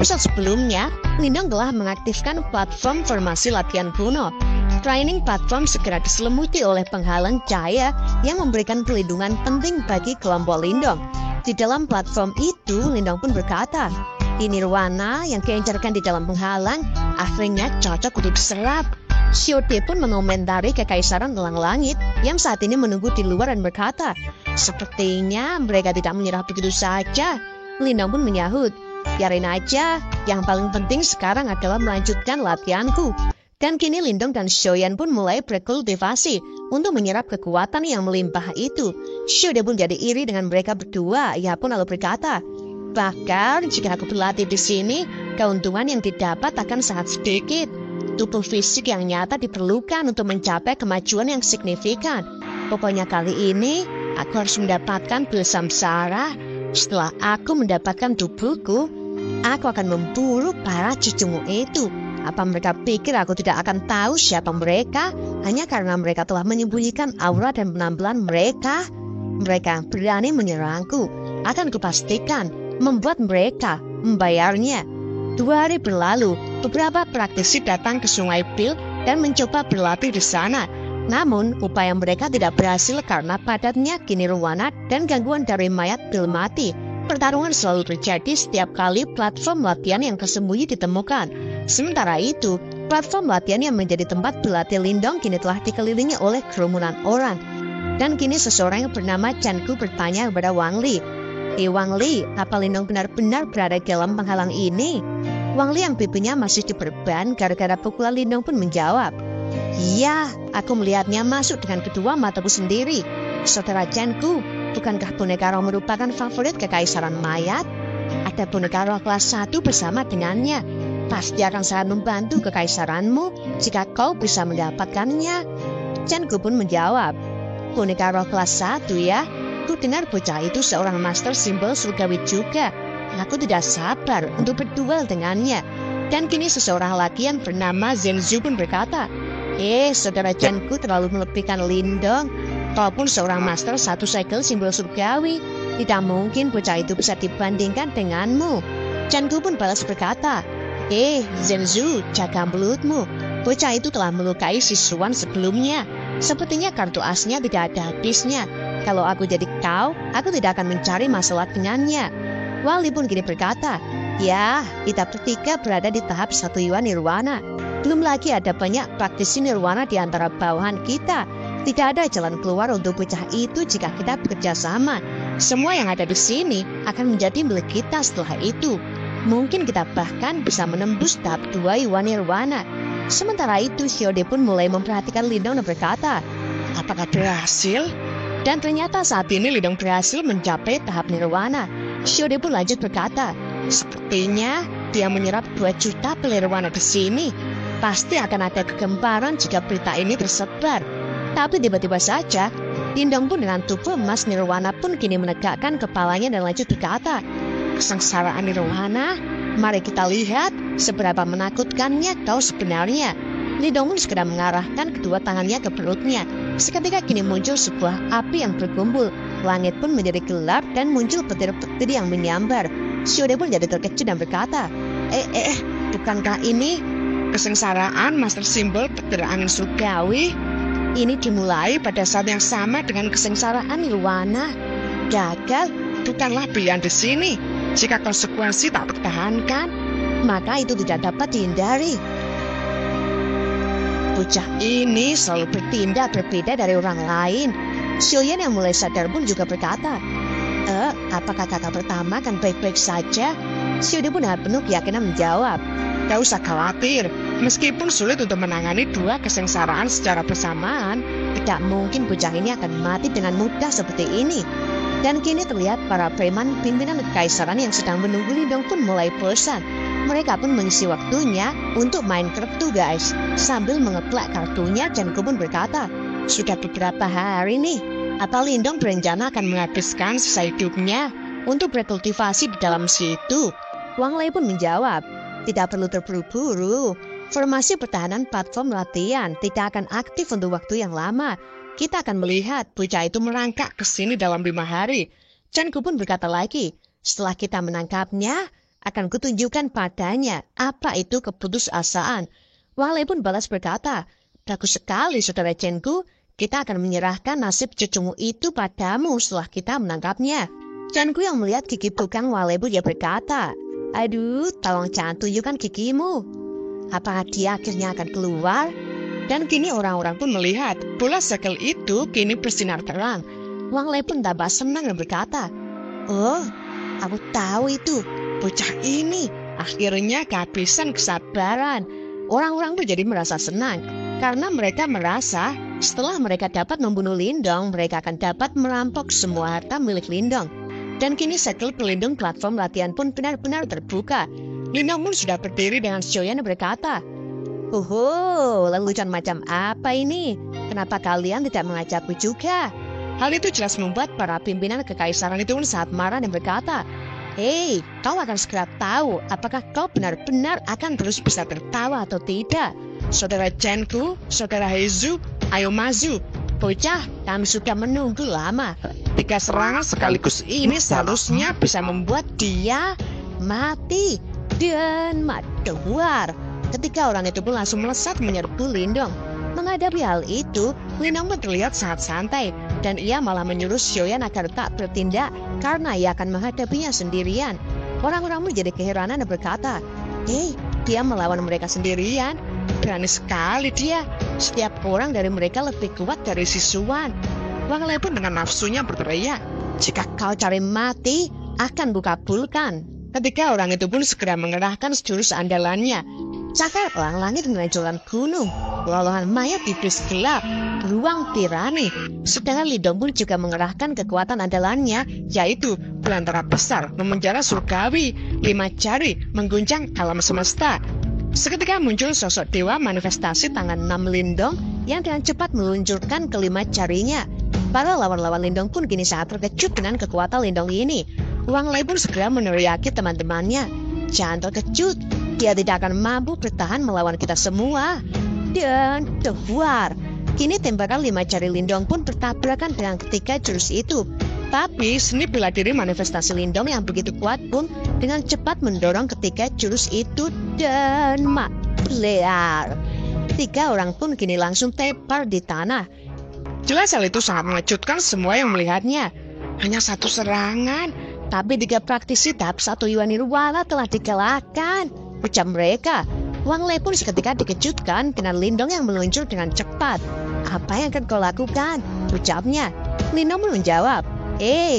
episode sebelumnya, Lindong telah mengaktifkan platform formasi latihan kuno. Training platform segera diselimuti oleh penghalang cahaya yang memberikan pelindungan penting bagi kelompok Lindong. Di dalam platform itu, Lindong pun berkata, di nirwana yang keencerkan di dalam penghalang, akhirnya cocok untuk diserap. Xiode pun mengomentari kekaisaran elang langit yang saat ini menunggu di luar dan berkata, sepertinya mereka tidak menyerah begitu saja. Lindong pun menyahut, biarin aja, yang paling penting sekarang adalah melanjutkan latihanku. Dan kini Lindong dan Xiaoyan pun mulai berkultivasi untuk menyerap kekuatan yang melimpah itu. Xiode pun jadi iri dengan mereka berdua. Ia pun lalu berkata, bahkan jika aku berlatih di sini, keuntungan yang didapat akan sangat sedikit. Tubuh fisik yang nyata diperlukan untuk mencapai kemajuan yang signifikan. Pokoknya kali ini, aku harus mendapatkan pil samsara. Setelah aku mendapatkan tubuhku, aku akan memburu para cucumu itu. Apa mereka pikir aku tidak akan tahu siapa mereka hanya karena mereka telah menyembunyikan aura dan penampilan mereka? Mereka berani menyerangku. Akan kupastikan membuat mereka membayarnya. 2 hari berlalu, beberapa praktisi datang ke Sungai Pil dan mencoba berlatih di sana. Namun, upaya mereka tidak berhasil karena padatnya kinirwana dan gangguan dari mayat Pil mati. Pertarungan selalu terjadi setiap kali platform latihan yang tersembunyi ditemukan. Sementara itu, platform latihan yang menjadi tempat berlatih Lindong kini telah dikelilingi oleh kerumunan orang. Dan kini seseorang yang bernama Chanku bertanya kepada Wang Li, Wang Li, apa Lindong benar-benar berada dalam penghalang ini? Wang Li yang pipinya masih diperban gara-gara pukulan Lindong pun menjawab, iya, aku melihatnya masuk dengan kedua mataku sendiri. Saudara Chanku, bukankah boneka roh merupakan favorit kekaisaran mayat? Ada boneka roh kelas 1 bersama dengannya. Pasti akan sangat membantu kekaisaranmu jika kau bisa mendapatkannya. Chanku pun menjawab, boneka roh kelas 1 ya? Ku dengar bocah itu seorang master simbol surgawi juga. Aku tidak sabar untuk berduel dengannya. Dan kini seseorang laki yang bernama Zhenzu pun berkata, saudara Chanku terlalu melebihkan Lindong. Kalaupun seorang master satu segel simbol surgawi, tidak mungkin bocah itu bisa dibandingkan denganmu. Chanku pun balas berkata, Zhenzu, jaga mulutmu. Bocah itu telah melukai siswan sebelumnya. Sepertinya kartu asnya tidak ada habisnya. Kalau aku jadi kau, aku tidak akan mencari masalah dengannya. Wali pun kini berkata, ya, kita bertiga berada di tahap 1 Yuan Nirwana. Belum lagi ada banyak praktisi Nirwana di antara bawahan kita. Tidak ada jalan keluar untuk bocah itu jika kita bekerja sama. Semua yang ada di sini akan menjadi milik kita setelah itu. Mungkin kita bahkan bisa menembus tahap 2 Yuan Nirwana. Sementara itu, Xiode pun mulai memperhatikan Lindong dan berkata, apakah berhasil? Dan ternyata saat ini Lindong berhasil mencapai tahap Nirwana. Xiode pun lanjut berkata, sepertinya dia menyerap 2 juta pil Nirwana di sini. Pasti akan ada kegemparan jika berita ini tersebar. Tapi tiba-tiba saja, Lindong pun dengan tubuh emas Nirwana pun kini menegakkan kepalanya dan lanjut berkata, kesengsaraan Nirwana, mari kita lihat seberapa menakutkannya kau sebenarnya. Lindong pun segera mengarahkan kedua tangannya ke perutnya. Seketika kini muncul sebuah api yang berkumpul. Langit pun menjadi gelap dan muncul petir-petir yang menyambar. Xiode pun jadi terkejut dan berkata, bukankah ini kesengsaraan master simbol petir angin surgawi? Ini dimulai pada saat yang sama dengan kesengsaraan Nirwana. Gagal bukanlah pilihan di sini. Jika konsekuensi tak tertahankan, maka itu tidak dapat dihindari. Bocah ini selalu bertindak berbeda dari orang lain. Xiaoyan yang mulai sadar pun juga berkata, apakah kakak pertama akan baik-baik saja? Xiaoyan pun dengan penuh keyakinan menjawab, gak usah khawatir. Meskipun sulit untuk menangani 2 kesengsaraan secara bersamaan, tidak mungkin bocah ini akan mati dengan mudah seperti ini. Dan kini terlihat para preman pimpinan kekaisaran yang sedang menunggu Lindong pun mulai bosan. Mereka pun mengisi waktunya untuk main kartu guys. Sambil mengeplak kartunya, Chanku pun berkata, sudah beberapa hari nih, apa Lindong berencana akan menghabiskan sisa hidupnya untuk berkultivasi di dalam situ? Wang Lei pun menjawab, tidak perlu terburu-buru. Formasi pertahanan platform latihan tidak akan aktif untuk waktu yang lama. Kita akan melihat bocah itu merangkak ke sini dalam 5 hari. Chanku pun berkata lagi, setelah kita menangkapnya, akan kutunjukkan padanya apa itu keputusasaan. Wang Lei pun balas berkata, bagus sekali saudara Chenku, kita akan menyerahkan nasib cucumu itu padamu setelah kita menangkapnya. Chenku yang melihat gigi belakang Wang Lei pun dia berkata, aduh, tolong jangan tunjukkan gigimu. Apakah dia akhirnya akan keluar? Dan kini orang-orang pun melihat bola segel itu kini bersinar terang. Wang Lei pun tambah senang dan berkata, oh, aku tahu itu, bocah ini akhirnya kehabisan kesabaran. Orang-orang pun jadi merasa senang karena mereka merasa setelah mereka dapat membunuh Lindong, mereka akan dapat merampok semua harta milik Lindong. Dan kini segel pelindung platform latihan pun benar-benar terbuka. Lindong pun sudah berdiri dengan Xiaoyan dan berkata, lelucon macam apa ini? Kenapa kalian tidak mengajakku juga? Hal itu jelas membuat para pimpinan kekaisaran itu pun sangat marah dan berkata, hei, kau akan segera tahu apakah kau benar-benar akan terus bisa tertawa atau tidak. Saudara Chenku, saudara Heizu, ayo maju. Bocah, kami sudah menunggu lama. 3 serangan sekaligus ini seharusnya bisa membuat dia mati. Dan keluar. Ketika orang itu pun langsung melesat menyerbu Lindong. Menghadapi hal itu, Lindong pun terlihat sangat santai. Dan ia malah menyuruh Xiaoyan agar tak bertindak karena ia akan menghadapinya sendirian. Orang-orang menjadi keheranan dan berkata, hei, dia melawan mereka sendirian. Berani sekali dia. Setiap orang dari mereka lebih kuat dari si Suan. Wang Lei pun dengan nafsunya berteriak, jika kau cari mati, akan kukabulkan. Ketika orang itu pun segera mengerahkan jurus andalannya. Cakar pelang langit dengan jalan gunung, lolohan mayat iblis gelap, ruang tirani. Sedangkan Lindong pun juga mengerahkan kekuatan andalannya, yaitu belantara besar, memenjara surgawi, 5 jari, mengguncang alam semesta. Seketika muncul sosok dewa manifestasi tangan 6 Lindong yang dengan cepat meluncurkan kelima jarinya. Para lawan-lawan Lindong pun kini sangat terkejut dengan kekuatan Lindong ini. Wang Lei pun segera meneriaki teman-temannya, jangan terkejut. Dia tidak akan mampu bertahan melawan kita semua. Dan keluar. Kini tembakan 5 jari Lindong pun bertabrakan dengan ketiga jurus itu. Tapi seni bela diri manifestasi Lindong yang begitu kuat pun dengan cepat mendorong ketiga jurus itu dan lear. 3 orang pun kini langsung tepar di tanah. Jelas hal itu sangat mengejutkan semua yang melihatnya. Hanya 1 serangan, tapi 3 praktisi tahap 1 Yuan Nirwana telah dikalahkan. Ucap mereka. Wang Lei pun seketika dikejutkan dengan Lindong yang meluncur dengan cepat. Apa yang akan kau lakukan? Ucapnya. Lindong pun menjawab,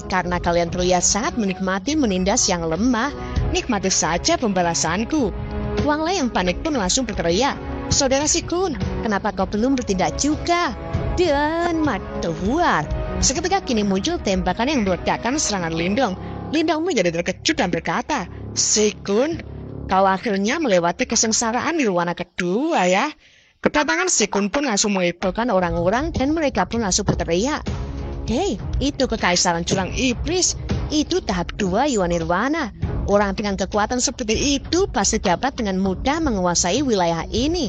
karena kalian terlihat sangat menikmati menindas yang lemah, nikmati saja pembalasanku. Wang Lei yang panik pun langsung berteriak, saudara Sikun, kenapa kau belum bertindak juga? Dan keluar. Seketika kini muncul tembakan yang meledakkan serangan Lindong. Lindong menjadi terkejut dan berkata, Sikun, kau akhirnya melewati kesengsaraan nirwana kedua ya. Kedatangan Sikun pun langsung menghebohkan orang-orang dan mereka pun langsung berteriak, hei, itu kekaisaran curang iblis. Itu tahap 2 Yuan Nirwana. Orang dengan kekuatan seperti itu pasti dapat dengan mudah menguasai wilayah ini.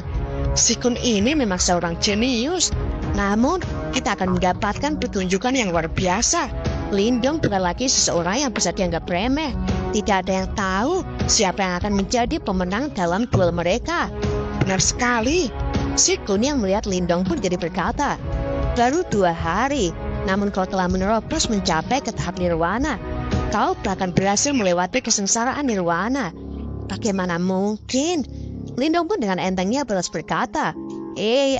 Sikun ini memang seorang jenius. Namun, kita akan mendapatkan pertunjukan yang luar biasa. Lindong bukan lagi seseorang yang bisa dianggap remeh. Tidak ada yang tahu siapa yang akan menjadi pemenang dalam duel mereka. Benar sekali. Sikun yang melihat Lindong pun jadi berkata, baru 2 hari, namun kau telah menerobos mencapai ke tahap Nirwana. Kau bahkan berhasil melewati kesengsaraan Nirwana. Bagaimana mungkin? Lindong pun dengan entengnya balas berkata,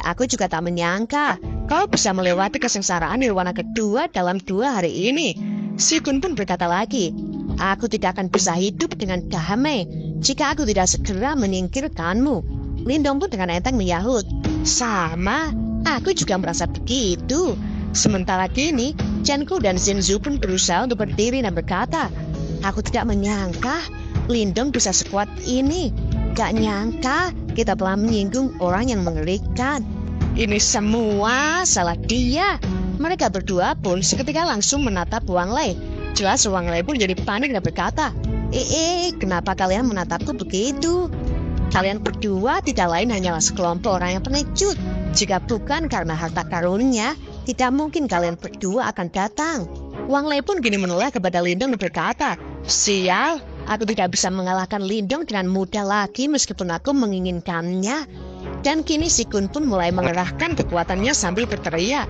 aku juga tak menyangka kau bisa melewati kesengsaraan Nirwana kedua dalam 2 hari ini. Sikun pun berkata lagi, aku tidak akan bisa hidup dengan damai jika aku tidak segera menyingkirkanmu. Lindong pun dengan enteng menyahut, sama, aku juga merasa begitu. Sementara kini, Chenku dan Zhenzu pun berusaha untuk berdiri dan berkata, aku tidak menyangka Lindong bisa sekuat ini. Gak nyangka kita telah menyinggung orang yang mengerikan. Ini semua salah dia. Mereka berdua pun seketika langsung menatap Wang Lei. Jelas Wang Lei pun jadi panik dan berkata, kenapa kalian menatapku begitu? Kalian berdua tidak lain hanyalah sekelompok orang yang pengecut. Jika bukan karena harta karunnya, tidak mungkin kalian berdua akan datang. Wang Lei pun kini menoleh kepada Lindong dan berkata, sial, Aku tidak bisa mengalahkan Lindong dengan mudah lagi meskipun aku menginginkannya. Dan kini si Kun pun mulai mengerahkan kekuatannya sambil berteriak.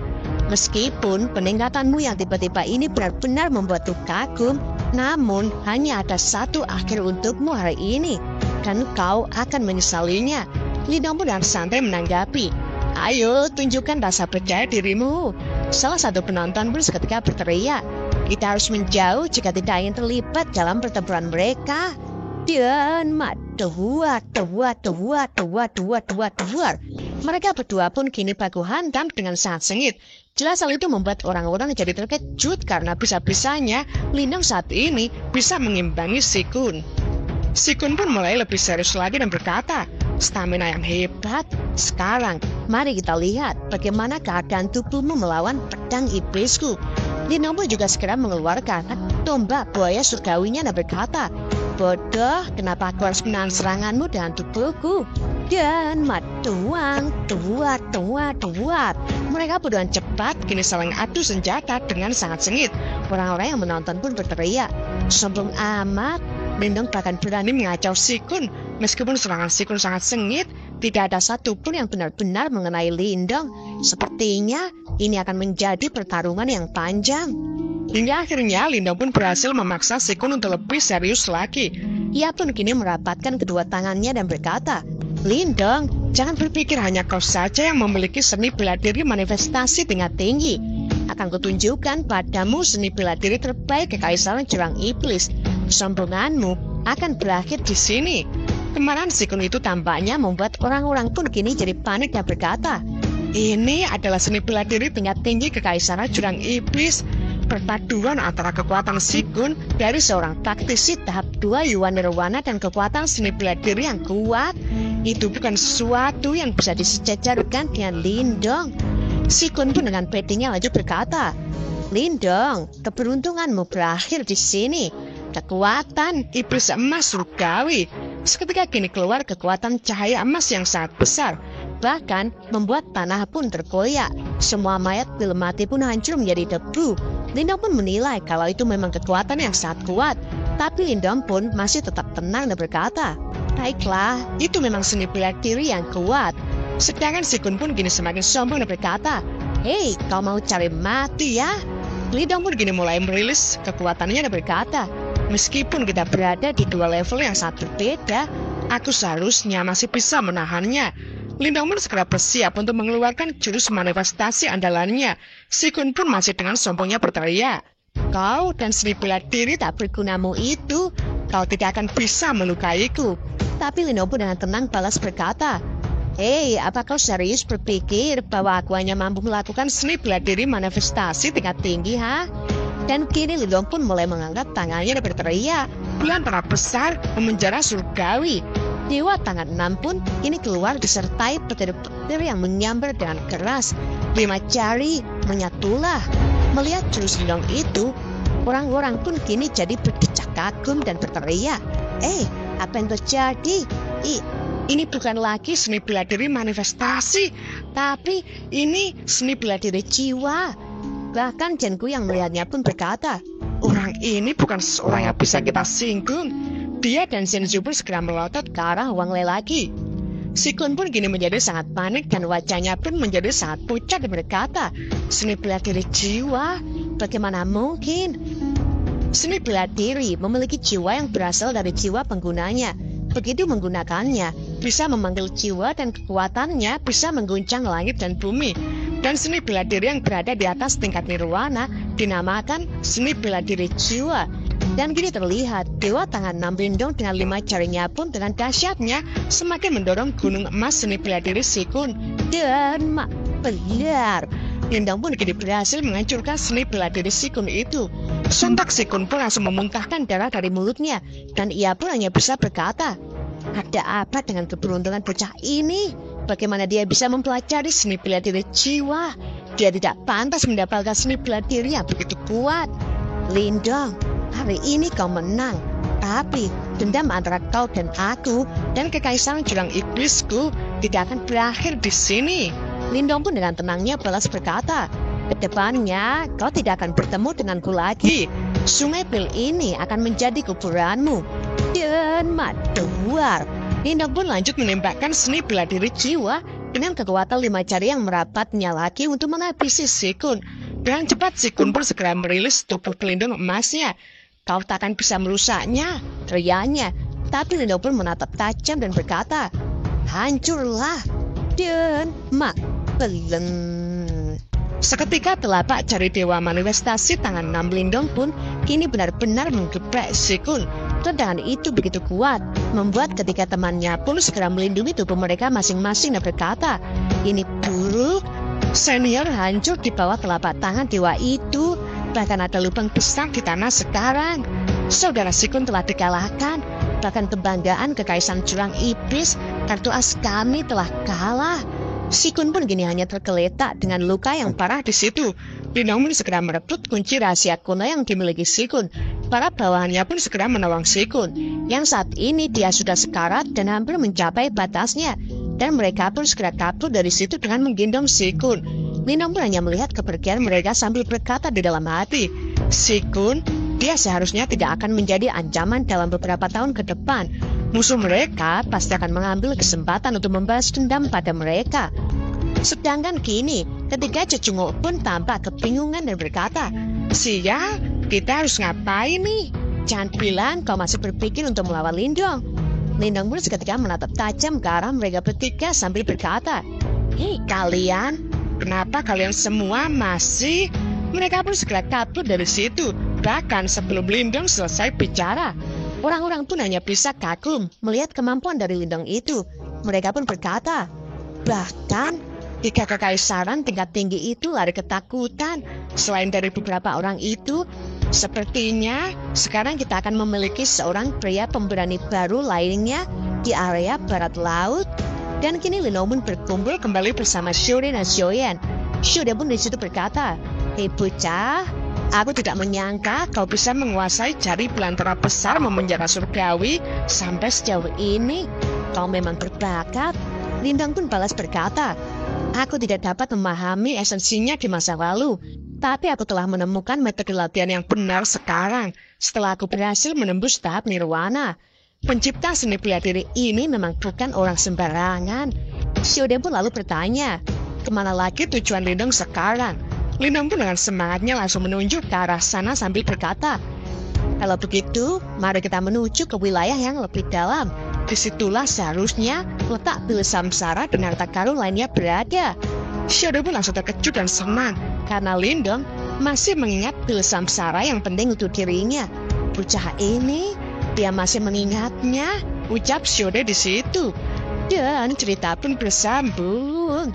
Meskipun peningkatanmu yang tiba-tiba ini benar-benar membuatku kagum, namun hanya ada satu akhir untukmu hari ini, dan kau akan menyesalinya. Lindong pun dengan santai menanggapi. Ayo, tunjukkan rasa percaya dirimu. Salah satu penonton pun seketika berteriak. Kita harus menjauh jika tidak ingin terlibat dalam pertempuran mereka. Dan mereka berdua pun kini baku hantam dengan sangat sengit. Jelas hal itu membuat orang-orang jadi terkejut karena bisa-bisanya Lindong saat ini bisa mengimbangi si Kun. Si Kun pun mulai lebih serius lagi dan berkata, stamina yang hebat. Sekarang, mari kita lihat bagaimana keadaan tubuhmu melawan pedang iblisku. Lindong pun juga segera mengeluarkan tombak buaya surgawinya dan berkata, bodoh, kenapa aku harus menahan seranganmu dengan tubuhku? Dan mereka berdua cepat kini saling adu senjata dengan sangat sengit. Orang-orang yang menonton pun berteriak, sombong amat. Lindong bahkan berani mengacau si Kun. Meskipun serangan si Kun sangat sengit, tidak ada satupun yang benar-benar mengenai Lindong. Sepertinya ini akan menjadi pertarungan yang panjang. Hingga akhirnya Lindong pun berhasil memaksa si Kun untuk lebih serius lagi. Ia pun kini merapatkan kedua tangannya dan berkata, Lindong, jangan berpikir hanya kau saja yang memiliki seni bela diri manifestasi tingkat tinggi. Akan kutunjukkan padamu seni bela diri terbaik Kekaisaran Jurang Iblis. Sombonganmu akan berakhir di sini. Kemarahan si Kun itu tampaknya membuat orang-orang pun kini jadi panik dan berkata, ini adalah seni bela diri tingkat tinggi Kekaisaran Jurang Iblis. Perpaduan antara kekuatan si Kun dari seorang praktisi tahap 2 Yuan Nirwana dan kekuatan seni bela diri yang kuat. Itu bukan sesuatu yang bisa disejajarkan dengan Lindong. Si Kun pun dengan pedenya lanjut berkata, Lindong, keberuntunganmu berakhir di sini. Kekuatan iblis emas surgawi. Seketika kini keluar kekuatan cahaya emas yang sangat besar. Bahkan membuat tanah pun terkoyak. Semua mayat pil mati pun hancur menjadi debu. Lindong pun menilai kalau itu memang kekuatan yang sangat kuat. Tapi Lindong pun masih tetap tenang dan berkata, baiklah, itu memang seni bela diri yang kuat. Sedangkan si Kun pun kini semakin sombong dan berkata, hei, kau mau cari mati ya? Lindong pun kini mulai merilis kekuatannya dan berkata, meskipun kita berada di dua level yang sangat berbeda, aku seharusnya masih bisa menahannya. Lindong pun segera bersiap untuk mengeluarkan jurus manifestasi andalannya. Si Kun pun masih dengan sombongnya berteriak, kau dan seni bela diri tak bergunamu itu, kau tidak akan bisa melukaiku. Tapi Lindong pun dengan tenang balas berkata, hei, apa kau serius berpikir bahwa aku hanya mampu melakukan seni bela diri manifestasi tingkat tinggi, ha? Dan kini Lindong pun mulai mengangkat tangannya dan berteriak, bulan tanah besar memenjara surgawi. Dewa tangan 6 pun kini keluar disertai petir-petir yang menyambar dengan keras. 5 jari menyatulah. Melihat jurus Lindong itu, orang-orang pun kini jadi berdecak kagum dan berteriak, apa yang terjadi? Ini bukan lagi seni bela diri manifestasi, tapi ini seni bela diri jiwa. Bahkan Jenku yang melihatnya pun berkata, orang ini bukan seorang yang bisa kita singgung. Dia dan Shenzu pun segera melotot ke arah Wang Lei lagi. Si Kun pun kini menjadi sangat panik dan wajahnya pun menjadi sangat pucat dan berkata, seni bela diri jiwa? Bagaimana mungkin? Seni bela diri memiliki jiwa yang berasal dari jiwa penggunanya. Begitu menggunakannya, bisa memanggil jiwa dan kekuatannya bisa mengguncang langit dan bumi. Dan seni bela diri yang berada di atas tingkat nirwana dinamakan seni bela diri jiwa. Dan kini terlihat Dewa Tangan 6 Lindong dengan 5 jarinya pun dengan dahsyatnya semakin mendorong gunung emas seni bela diri si Kun. Dan benar, Lindong pun kini berhasil menghancurkan seni bela diri si Kun itu. Sontak si Kun pun langsung memuntahkan darah dari mulutnya. Dan ia pun hanya bisa berkata, ada apa dengan keberuntungan bocah ini? Bagaimana dia bisa mempelajari seni bela diri jiwa? Dia tidak pantas mendapatkan seni bela diri yang begitu kuat. Lindong, hari ini kau menang. Tapi dendam antara kau dan aku dan Kekaisaran Jurang Iblisku tidak akan berakhir di sini. Lindong pun dengan tenangnya balas berkata, kedepannya kau tidak akan bertemu denganku lagi. Sungai Pil ini akan menjadi kuburanmu. Dan keluar. Lindong pun lanjut menembakkan seni bela diri jiwa dengan kekuatan 5 jari yang merapatnya lagi untuk menghabisi Shikun. Dengan cepat Shikun pun segera merilis tubuh pelindung emasnya. Kau takkan bisa merusaknya, teriaknya. Tapi Lindong pun menatap tajam dan berkata, hancurlah. Dan seketika telapak jari Dewa Manifestasi tangan 6 Lindong pun kini benar-benar menggeprek Shikun. Tendangan itu begitu kuat, membuat ketika temannya pun segera melindungi tubuh mereka masing-masing dan berkata, ini buruk. Senior hancur di bawah telapak tangan dewa itu, bahkan ada lubang besar di tanah sekarang. Saudara Shikun telah dikalahkan, bahkan kebanggaan kekaisaran jurang iblis, kartu as kami telah kalah. Shikun pun kini hanya tergeletak dengan luka yang parah di situ. Lindong pun segera merebut kunci rahasia kuno yang dimiliki Shikun. Para bawahannya pun segera menolong Shikun, yang saat ini dia sudah sekarat dan hampir mencapai batasnya. Dan mereka pun segera kabur dari situ dengan menggendong Shikun. Lindong pun hanya melihat kepergian mereka sambil berkata di dalam hati, Shikun, dia seharusnya tidak akan menjadi ancaman dalam beberapa tahun ke depan. Musuh mereka pasti akan mengambil kesempatan untuk membalas dendam pada mereka. Sedangkan kini, ketika Cecunguk pun tampak kebingungan dan berkata, Sial, kita harus ngapain nih? Jangan bilang kau masih berpikir untuk melawan Lindong. Lindong pun seketika menatap tajam ke arah mereka bertiga sambil berkata, Hei kalian, kenapa kalian semua masih? Mereka pun segera kabur dari situ, bahkan sebelum Lindong selesai bicara. Orang-orang pun hanya bisa kagum melihat kemampuan dari Lindong itu. Mereka pun berkata, bahkan 3 kekaisaran tingkat tinggi itu lari ketakutan. Selain dari beberapa orang itu, sepertinya sekarang kita akan memiliki seorang pria pemberani baru lainnya di area barat laut. Dan kini Lindong pun berkumpul kembali bersama Shuri dan Xiaoyan. Shuri pun di situ berkata, Hei bocah, aku tidak menyangka kau bisa menguasai jari belantara besar memenjara surgawi sampai sejauh ini. Kau memang berbakat. Lindong pun balas berkata, aku tidak dapat memahami esensinya di masa lalu, tapi aku telah menemukan metode latihan yang benar sekarang setelah aku berhasil menembus tahap nirwana. Pencipta seni bela diri ini memang bukan orang sembarangan. Xiaoyan pun lalu bertanya, kemana lagi tujuan Lindong sekarang? Lindong pun dengan semangatnya langsung menunjuk ke arah sana sambil berkata, kalau begitu, mari kita menuju ke wilayah yang lebih dalam. Disitulah seharusnya letak Pil Samsara dan harta karun lainnya berada. Xiaoyan pun langsung terkejut dan senang karena Lindong masih mengingat Pil Samsara yang penting untuk dirinya. Bocah ini, dia masih mengingatnya, ucap Xiaoyan di situ. Dan cerita pun bersambung.